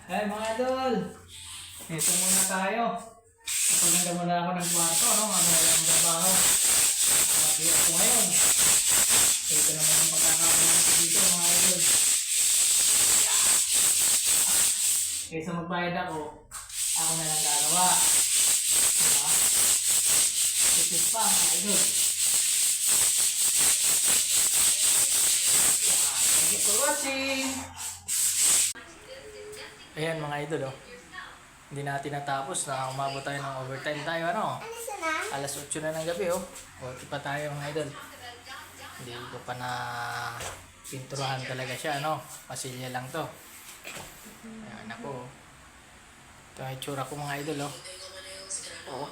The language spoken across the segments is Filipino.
Ay mga idol, ito muna tayo. Kapaganda muna ako ng kwarto, no? Mamaya ang trabaho. Mati ako ngayon. Ito naman ang pagkakakulang ko dito mga idol. Kaysa magbayad ako na lang gagawa. Diba? Tipid pa mga idol. Thank you for watching! Ayan mga idol, oh. Hindi natin natapos na umabot tayo ng overtime tayo, ano? Alas 8 na ng gabi, oh. O, pa tayo mga idol. Hindi ko pa na pinturahan talaga siya, ano? Pasilya lang to. Ayan ako, oh. Ito ang itsura ko mga idol, oh. Oh.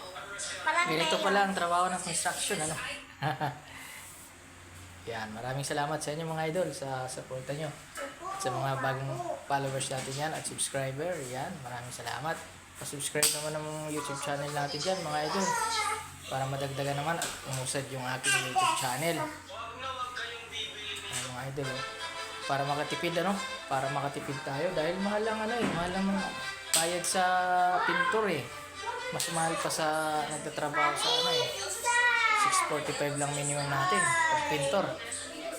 Ganito pala ang trabaho ng construction, ano? Yan, maraming salamat sa inyo mga idol sa suporta nyo. At sa mga bagong followers natin yan at subscriber, yan, maraming salamat. Pa-subscribe naman ng YouTube channel natin dyan mga idol para madagdagan naman at umusad yung aking YouTube channel. Ayan, mga idol, oh. Para makatipid, ano? Para makatipid tayo dahil mahal lang, ano eh, mahal lang bayad sa pintor eh. Mas mahal pa sa nagtatrabaho sa ano eh. 645 lang minimum natin pag pintor,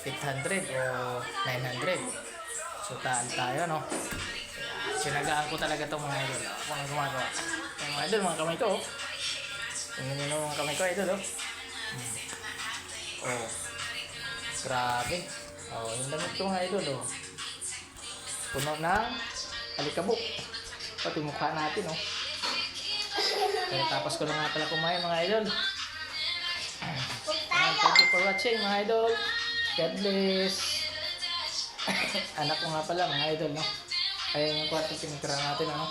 800 o 900. So tayo, no? Sinagaan ko talaga to mga idol. Ako nang gumagawa. Yung mga idol, mga kamay ko, oh. Tingnan nyo mga kamay ko, idol, oh. Oh, grabe. Oh, yung damit ko mga idol, oh. Puno ng alikabok. Pati mukha natin, oh. Kaya tapos ko lang nga pala kumain mga idol. Thank you for watching mga idol. God bless. Anak ko nga pala mga idol, no? Ayan yung kwarto pinitira natin, ano?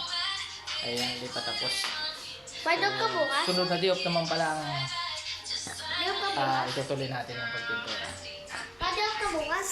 Ayan, hindi pa tapos. Pwede ka bukas? Sunod na di-off naman pala ang Pwede ka bukas? itutuloy natin yung pagpintura. Pwede ka bukas?